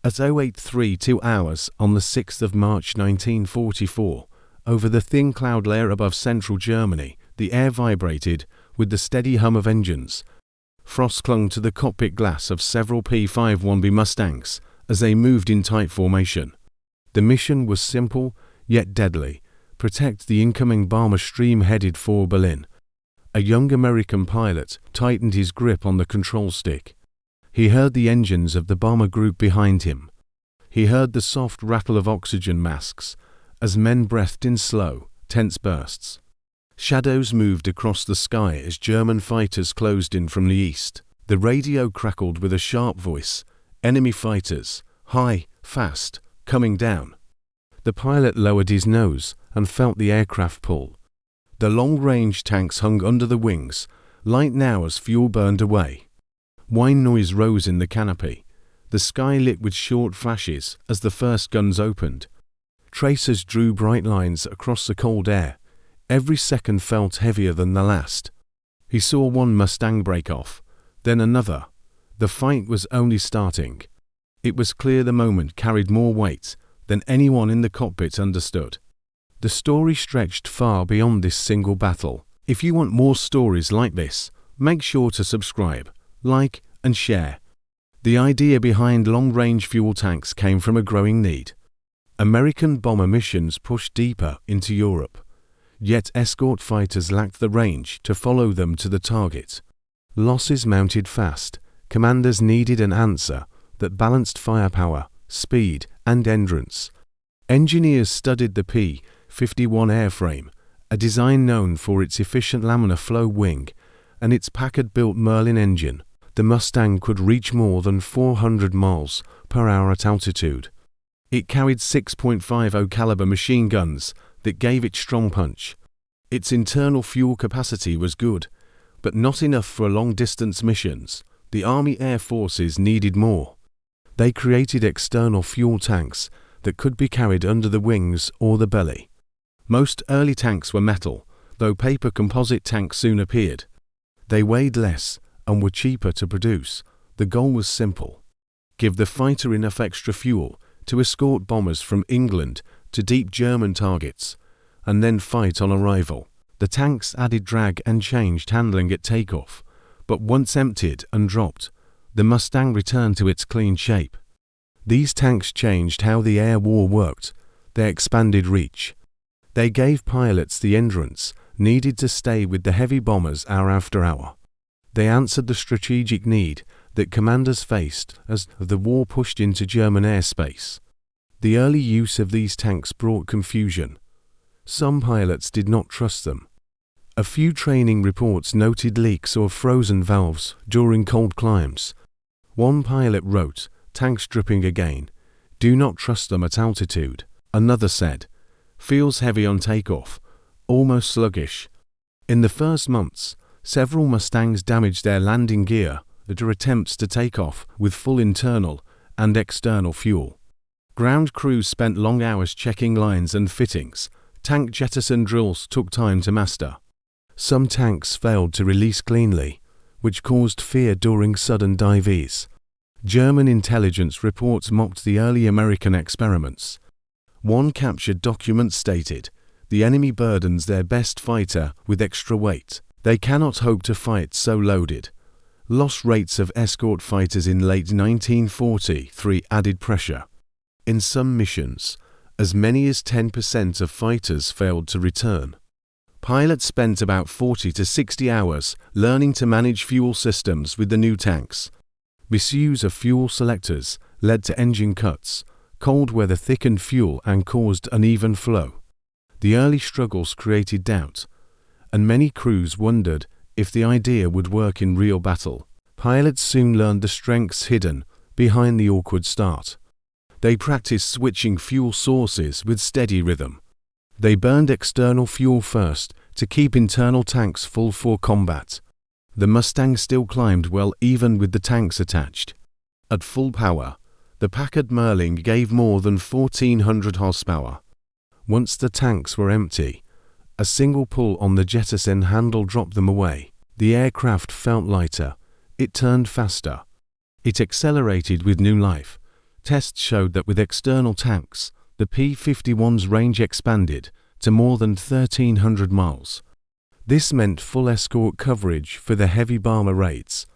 At 0832 hours on the 6th of March 1944, over the thin cloud layer above central Germany, the air vibrated with the steady hum of engines. Frost clung to the cockpit glass of several P-51B Mustangs as they moved in tight formation. The mission was simple, yet deadly: protect the incoming bomber stream headed for Berlin. A young American pilot tightened his grip on the control stick. He heard the engines of the bomber group behind him. He heard the soft rattle of oxygen masks as men breathed in slow, tense bursts. Shadows moved across the sky as German fighters closed in from the east. The radio crackled with a sharp voice: enemy fighters, high, fast, coming down. The pilot lowered his nose and felt the aircraft pull. The long-range tanks hung under the wings, light now as fuel burned away. Whine noise rose in the canopy. The sky lit with short flashes as the first guns opened. Tracers drew bright lines across the cold air. Every second felt heavier than the last. He saw one Mustang break off, then another. The fight was only starting. It was clear the moment carried more weight than anyone in the cockpit understood. The story stretched far beyond this single battle. If you want more stories like this, make sure to subscribe, like, and share. The idea behind long-range fuel tanks came from a growing need. American bomber missions pushed deeper into Europe, yet escort fighters lacked the range to follow them to the target. Losses mounted fast. Commanders needed an answer that balanced firepower, speed, and endurance. Engineers studied the P-51 airframe, a design known for its efficient laminar flow wing and its Packard-built Merlin engine. The Mustang could reach more than 400 miles per hour at altitude. It carried 6.50 caliber machine guns that gave it strong punch. Its internal fuel capacity was good, but not enough for long-distance missions. The Army Air Forces needed more. They created external fuel tanks that could be carried under the wings or the belly. Most early tanks were metal, though paper composite tanks soon appeared. They weighed less and were cheaper to produce. The goal was simple: give the fighter enough extra fuel to escort bombers from England to deep German targets, and then fight on arrival. The tanks added drag and changed handling at takeoff, but once emptied and dropped, the Mustang returned to its clean shape. These tanks changed how the air war worked. They expanded reach. They gave pilots the endurance needed to stay with the heavy bombers hour after hour. They answered the strategic need that commanders faced as the war pushed into German airspace. The early use of these tanks brought confusion. Some pilots did not trust them. A few training reports noted leaks or frozen valves during cold climbs. One pilot wrote, "Tanks dripping again. Do not trust them at altitude." Another said, "Feels heavy on takeoff, almost sluggish." In the first months, several Mustangs damaged their landing gear at attempts to take off with full internal and external fuel. Ground crews spent long hours checking lines and fittings. Tank jettison drills took time to master. Some tanks failed to release cleanly, which caused fear during sudden dives. German intelligence reports mocked the early American experiments. One captured document stated, "The enemy burdens their best fighter with extra weight. They cannot hope to fight so loaded." Loss rates of escort fighters in late 1943 added pressure. In some missions, as many as 10% of fighters failed to return. Pilots spent about 40 to 60 hours learning to manage fuel systems with the new tanks. Misuse of fuel selectors led to engine cuts. Cold weather thickened fuel and caused uneven flow. The early struggles created doubt, and many crews wondered if the idea would work in real battle. Pilots soon learned the strengths hidden behind the awkward start. They practiced switching fuel sources with steady rhythm. They burned external fuel first to keep internal tanks full for combat. The Mustang still climbed well even with the tanks attached. At full power, the Packard Merlin gave more than 1,400 horsepower. Once the tanks were empty, a single pull on the jettison handle dropped them away. The aircraft felt lighter. It turned faster. It accelerated with new life. Tests showed that with external tanks, the P-51's range expanded to more than 1,300 miles. This meant full escort coverage for the heavy bomber raids.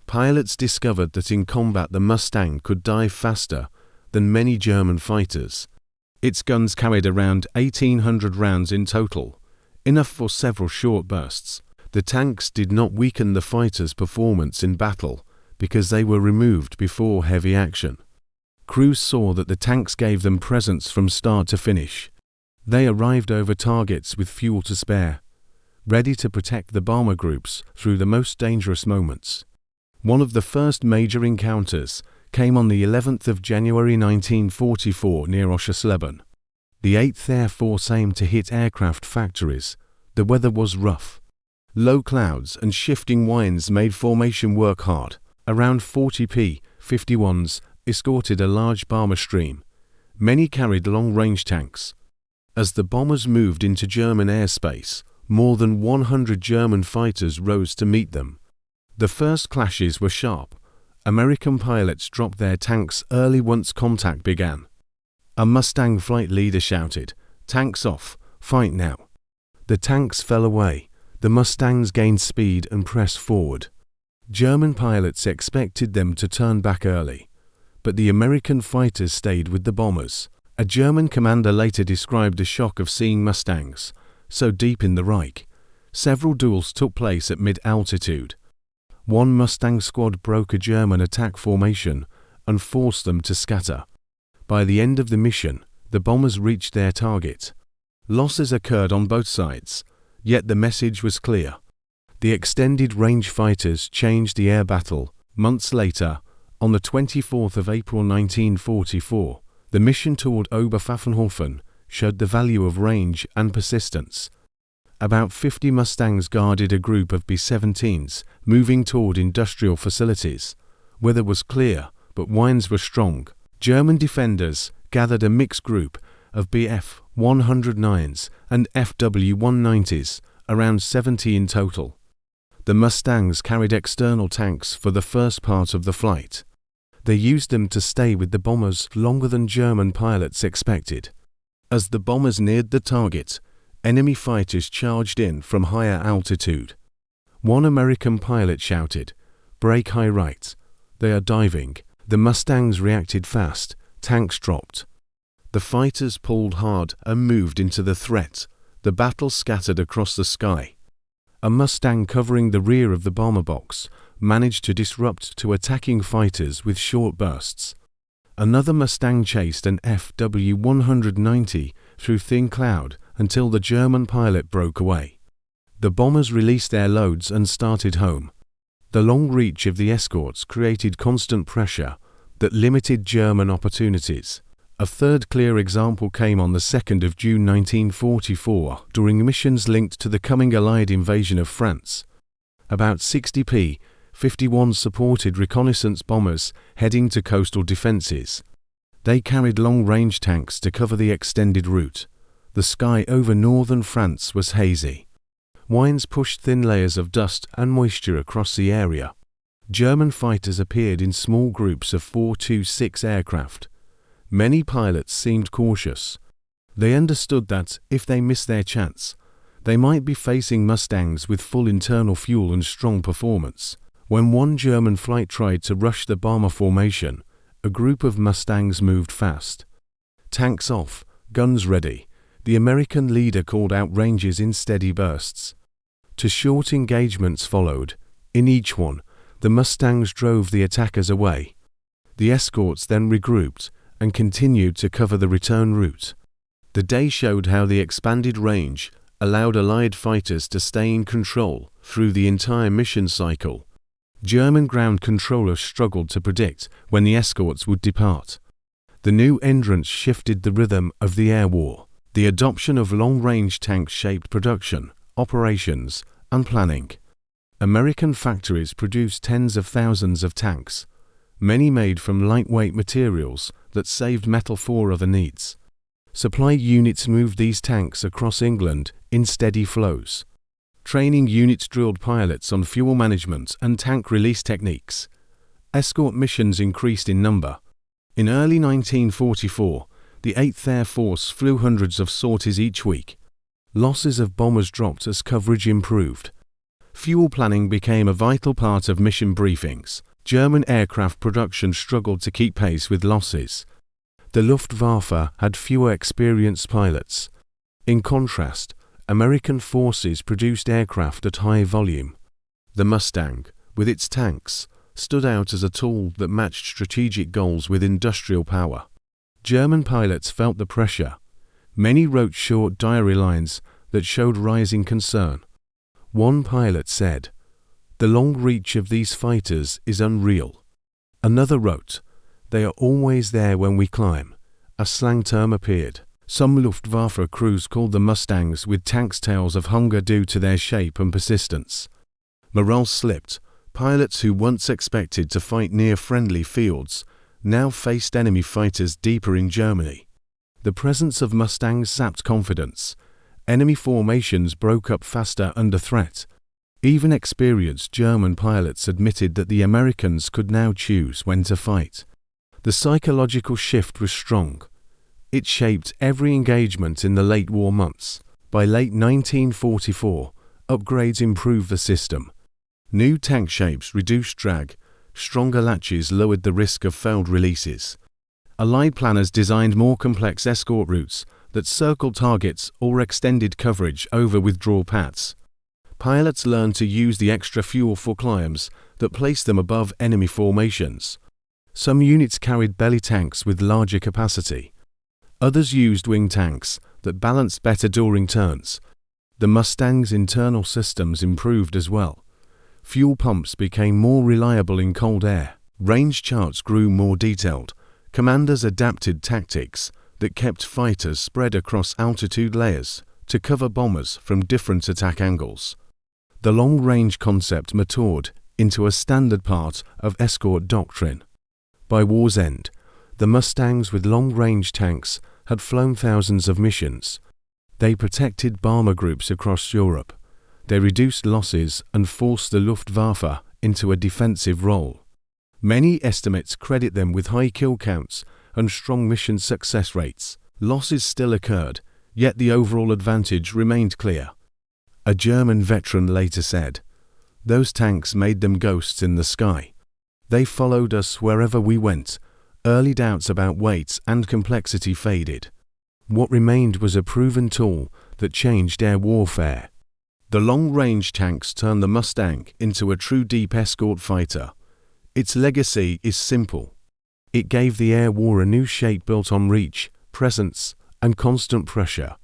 Pilots discovered that in combat the Mustang could dive faster than many German fighters. Its guns carried around 1,800 rounds in total, enough for several short bursts. The tanks did not weaken the fighters' performance in battle because they were removed before heavy action. Crews saw that the tanks gave them presence from start to finish. They arrived over targets with fuel to spare, ready to protect the bomber groups through the most dangerous moments. One of the first major encounters came on the 11th of January 1944 near Oschersleben. The 8th Air Force aimed to hit aircraft factories. The weather was rough. Low clouds and shifting winds made formation work hard. Around 40 P-51s escorted a large bomber stream. Many carried long-range tanks. As the bombers moved into German airspace, more than 100 German fighters rose to meet them. The first clashes were sharp. American pilots dropped their tanks early once contact began. A Mustang flight leader shouted, "Tanks off, fight now." The tanks fell away. The Mustangs gained speed and pressed forward. German pilots expected them to turn back early, but the American fighters stayed with the bombers. A German commander later described the shock of seeing Mustangs so deep in the Reich. Several duels took place at mid-altitude. One Mustang squad broke a German attack formation and forced them to scatter. By the end of the mission, the bombers reached their target. Losses occurred on both sides, yet the message was clear. The extended range fighters changed the air battle. Months later, on the 24th of April 1944, the mission toward Oberpfaffenhofen showed the value of range and persistence. About 50 Mustangs guarded a group of B-17s moving toward industrial facilities. Weather was clear, but winds were strong. German defenders gathered a mixed group of Bf-109s and Fw-190s, around 70 in total. The Mustangs carried external tanks for the first part of the flight. They used them to stay with the bombers longer than German pilots expected. As the bombers neared the target, enemy fighters charged in from higher altitude. One American pilot shouted, "Brake high right. They are diving." The Mustangs reacted fast. Tanks dropped. The fighters pulled hard and moved into the threat. The battle scattered across the sky. A Mustang covering the rear of the bomber box managed to disrupt two attacking fighters with short bursts. Another Mustang chased an Fw-190 through thin cloud until the German pilot broke away. The bombers released their loads and started home. The long reach of the escorts created constant pressure that limited German opportunities. A third clear example came on the 2nd of June 1944 during missions linked to the coming Allied invasion of France. About 60 P-51s supported reconnaissance bombers heading to coastal defenses. They carried long-range tanks to cover the extended route. The sky over northern France was hazy. Winds pushed thin layers of dust and moisture across the area. German fighters appeared in small groups of 4 to 6 aircraft. Many pilots seemed cautious. They understood that, if they missed their chance, they might be facing Mustangs with full internal fuel and strong performance. When one German flight tried to rush the bomber formation, a group of Mustangs moved fast. Tanks off, guns ready. The American leader called out ranges in steady bursts. Two short engagements followed. In each one, the Mustangs drove the attackers away. The escorts then regrouped and continued to cover the return route. The day showed how the expanded range allowed Allied fighters to stay in control through the entire mission cycle. German ground controllers struggled to predict when the escorts would depart. The new entrants shifted the rhythm of the air war. The adoption of long-range tanks shaped production, operations, and planning. American factories produced tens of thousands of tanks, many made from lightweight materials that saved metal for other needs. Supply units moved these tanks across England in steady flows. Training units drilled pilots on fuel management and tank release techniques. Escort missions increased in number. In early 1944, the 8th Air Force flew hundreds of sorties each week. Losses of bombers dropped as coverage improved. Fuel planning became a vital part of mission briefings. German aircraft production struggled to keep pace with losses. The Luftwaffe had fewer experienced pilots. In contrast, American forces produced aircraft at high volume. The Mustang, with its tanks, stood out as a tool that matched strategic goals with industrial power. German pilots felt the pressure. Many wrote short diary lines that showed rising concern. One pilot said, "The long reach of these fighters is unreal." Another wrote, "They are always there when we climb." A slang term appeared. Some Luftwaffe crews called the Mustangs with tanks tales of hunger due to their shape and persistence. Morale slipped. Pilots who once expected to fight near friendly fields now faced enemy fighters deeper in Germany. The presence of Mustangs sapped confidence. Enemy formations broke up faster under threat. Even experienced German pilots admitted that the Americans could now choose when to fight. The psychological shift was strong. It shaped every engagement in the late war months. By late 1944, upgrades improved the system. New tank shapes reduced drag, stronger latches lowered the risk of failed releases. Allied planners designed more complex escort routes that circled targets or extended coverage over withdrawal paths. Pilots learned to use the extra fuel for climbs that placed them above enemy formations. Some units carried belly tanks with larger capacity. Others used wing tanks that balanced better during turns. The Mustang's internal systems improved as well. Fuel pumps became more reliable in cold air. Range charts grew more detailed. Commanders adapted tactics that kept fighters spread across altitude layers to cover bombers from different attack angles. The long-range concept matured into a standard part of escort doctrine. By war's end, the Mustangs with long-range tanks had flown thousands of missions. They protected bomber groups across Europe. They reduced losses and forced the Luftwaffe into a defensive role. Many estimates credit them with high kill counts and strong mission success rates. Losses still occurred, yet the overall advantage remained clear. A German veteran later said, "Those tanks made them ghosts in the sky. They followed us wherever we went." Early doubts about weight and complexity faded. What remained was a proven tool that changed air warfare. The long-range tanks turned the Mustang into a true deep escort fighter. Its legacy is simple. It gave the air war a new shape built on reach, presence, and constant pressure.